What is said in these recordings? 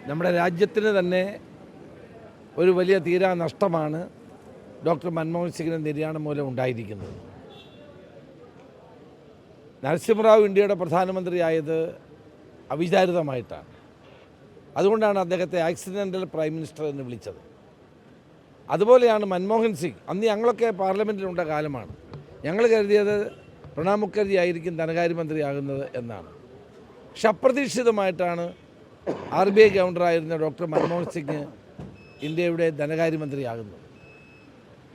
നമ്മുടെ രാജ്യത്തിന് തന്നെ ഒരു വലിയ തീരാ നഷ്ടമാണ് ഡോക്ടർ മൻമോഹൻ സിംഗിൻ്റെ നിര്യാണം മൂലം ഉണ്ടായിരിക്കുന്നത്. നരസിംഹറാവു ഇന്ത്യയുടെ പ്രധാനമന്ത്രിയായത് അവിചാരിതമായിട്ടാണ്. അതുകൊണ്ടാണ് അദ്ദേഹത്തെ ആക്സിഡൻ്റൽ പ്രൈം മിനിസ്റ്റർ എന്ന് വിളിച്ചത്. അതുപോലെയാണ് മൻമോഹൻ സിംഗ്. അന്ന് ഞങ്ങളൊക്കെ പാർലമെൻറ്റിലുണ്ട കാലമാണ്. ഞങ്ങൾ കരുതിയത് പ്രണബ് മുഖർജി ആയിരിക്കും ധനകാര്യമന്ത്രിയാകുന്നത് എന്നാണ്. പക്ഷെ അപ്രതീക്ഷിതമായിട്ടാണ് RBI ഗവർണറായിരുന്ന ഡോക്ടർ മൻമോഹൻ സിംഗ് ഇന്ത്യയുടെ ധനകാര്യമന്ത്രിയാകുന്നത്.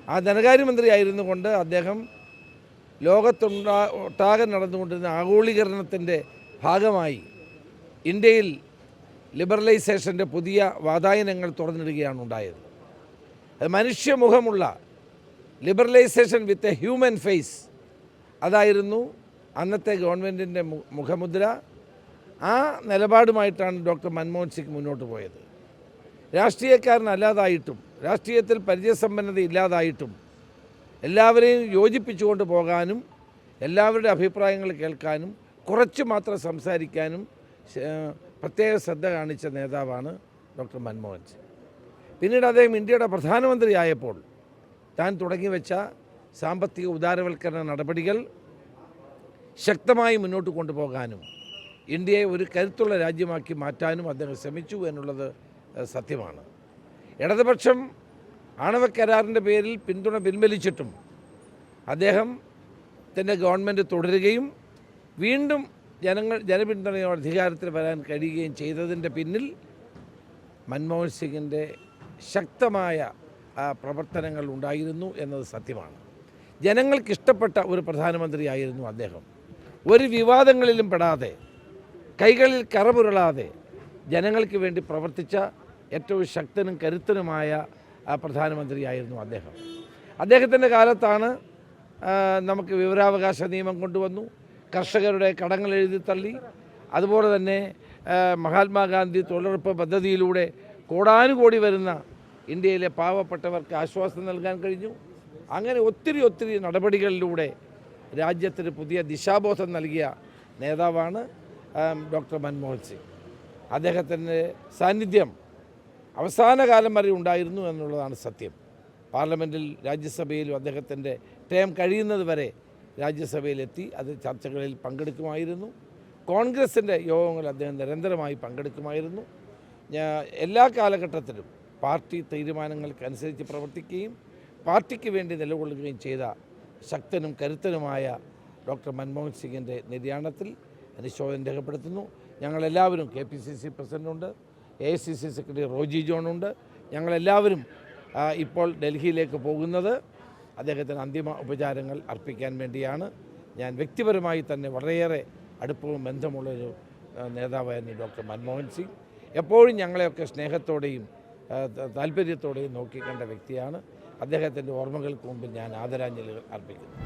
ആ ധനകാര്യമന്ത്രിയായിരുന്നു കൊണ്ട് അദ്ദേഹം ഒട്ടാകെ നടന്നുകൊണ്ടിരുന്ന ആഗോളീകരണത്തിൻ്റെ ഭാഗമായി ഇന്ത്യയിൽ ലിബറലൈസേഷൻ്റെ പുതിയ വാതായനങ്ങൾ തുറന്നിടുകയാണ് ഉണ്ടായത്. അത് മനുഷ്യമുഖമുള്ള liberalisation with a human face, അതായിരുന്നു അന്നത്തെ ഗവൺമെൻറ്റിൻ്റെ മുഖമുദ്ര. ആ നിലപാടുമായിട്ടാണ് ഡോക്ടർ മൻമോഹൻ സിംഗ് മുന്നോട്ട് പോയത്. രാഷ്ട്രീയക്കാരനല്ലാതായിട്ടും രാഷ്ട്രീയത്തിൽ പരിചയസമ്പന്നത ഇല്ലാതായിട്ടും എല്ലാവരെയും യോജിപ്പിച്ചുകൊണ്ട് പോകാനും എല്ലാവരുടെ അഭിപ്രായങ്ങൾ കേൾക്കാനും കുറച്ച് മാത്രം സംസാരിക്കാനും പ്രത്യേക ശ്രദ്ധ കാണിച്ച നേതാവാണ് ഡോക്ടർ മൻമോഹൻ സിംഗ്. പിന്നീട് അദ്ദേഹം ഇന്ത്യയുടെ പ്രധാനമന്ത്രിയായപ്പോൾ താൻ തുടങ്ങിവെച്ച സാമ്പത്തിക ഉദാരവൽക്കരണ നടപടികൾ ശക്തമായി മുന്നോട്ട് കൊണ്ടുപോകാനും ഇന്ത്യയെ ഒരു കരുത്തുള്ള രാജ്യമാക്കി മാറ്റാനും അദ്ദേഹം ശ്രമിച്ചു എന്നുള്ളത് സത്യമാണ്. ഇടതുപക്ഷം ആണവ കരാറിൻ്റെ പേരിൽ പിന്തുണ പിൻവലിച്ചിട്ടും അദ്ദേഹത്തിൻ്റെ ഗവൺമെൻറ് തുടരുകയും വീണ്ടും ജനപിന്തുണയോടെ അധികാരത്തിൽ വരാൻ കഴിയുകയും ചെയ്തതിൻ്റെ പിന്നിൽ മൻമോഹൻ സിംഗിൻ്റെ ശക്തമായ പ്രവർത്തനങ്ങൾ ഉണ്ടായിരുന്നു എന്നത് സത്യമാണ്. ജനങ്ങൾക്കിഷ്ടപ്പെട്ട ഒരു പ്രധാനമന്ത്രിയായിരുന്നു അദ്ദേഹം. ഒരു വിവാദങ്ങളിലും പെടാതെ കൈകളിൽ കറപുരളാതെ ജനങ്ങൾക്ക് വേണ്ടി പ്രവർത്തിച്ച ഏറ്റവും ശക്തനും കരുത്തനുമായ പ്രധാനമന്ത്രിയായിരുന്നു അദ്ദേഹം. അദ്ദേഹത്തിൻ്റെ കാലത്താണ് നമുക്ക് വിവരാവകാശ നിയമം കൊണ്ടുവന്നു, കർഷകരുടെ കടങ്ങൾ എഴുതിത്തള്ളി, അതുപോലെ തന്നെ മഹാത്മാഗാന്ധി തൊഴിലുറപ്പ് പദ്ധതിയിലൂടെ കോടാനുകോടി വരുന്ന ഇന്ത്യയിലെ പാവപ്പെട്ടവർക്ക് ആശ്വാസം നൽകാൻ കഴിഞ്ഞു. അങ്ങനെ ഒത്തിരി നടപടികളിലൂടെ രാജ്യത്തിന് പുതിയ ദിശാബോധം നൽകിയ നേതാവാണ് ഡോക്ടർ മൻമോഹൻ സിംഗ്. അദ്ദേഹത്തിൻ്റെ സാന്നിധ്യം അവസാന കാലം വരെ ഉണ്ടായിരുന്നു എന്നുള്ളതാണ് സത്യം. പാർലമെൻറ്റിൽ രാജ്യസഭയിലും അദ്ദേഹത്തിൻ്റെ ടേം കഴിയുന്നത് വരെ രാജ്യസഭയിലെത്തി അത് ചർച്ചകളിൽ പങ്കെടുക്കുമായിരുന്നു. കോൺഗ്രസിൻ്റെ യോഗങ്ങളിൽ അദ്ദേഹം നിരന്തരമായി പങ്കെടുക്കുമായിരുന്നു. എല്ലാ കാലഘട്ടത്തിലും പാർട്ടി തീരുമാനങ്ങൾക്കനുസരിച്ച് പ്രവർത്തിക്കുകയും പാർട്ടിക്ക് വേണ്ടി നിലകൊള്ളുകയും ചെയ്ത ശക്തനും കരുത്തനുമായ ഡോക്ടർ മൻമോഹൻ സിംഗിൻ്റെ നിര്യാണത്തിൽ അനുശോചനം രേഖപ്പെടുത്തുന്നു. ഞങ്ങളെല്ലാവരും KPCC പ്രസിഡൻ്റുണ്ട്, AICC സെക്രട്ടറി റോജി ജോണുണ്ട്. ഞങ്ങളെല്ലാവരും ഇപ്പോൾ ഡൽഹിയിലേക്ക് പോകുന്നത് അദ്ദേഹത്തിന് അന്തിമ ഉപചാരങ്ങൾ അർപ്പിക്കാൻ വേണ്ടിയാണ്. ഞാൻ വ്യക്തിപരമായി തന്നെ വളരെയേറെ അടുപ്പവും ബന്ധമുള്ളൊരു നേതാവായിരുന്നു ഡോക്ടർ മൻമോഹൻ സിംഗ്. എപ്പോഴും ഞങ്ങളെയൊക്കെ സ്നേഹത്തോടെയും താല്പര്യത്തോടെയും നോക്കിക്കണ്ട വ്യക്തിയാണ്. അദ്ദേഹത്തിൻ്റെ ഓർമ്മകൾക്ക് മുമ്പിൽ ഞാൻ ആദരാഞ്ജലികൾ അർപ്പിക്കുന്നു.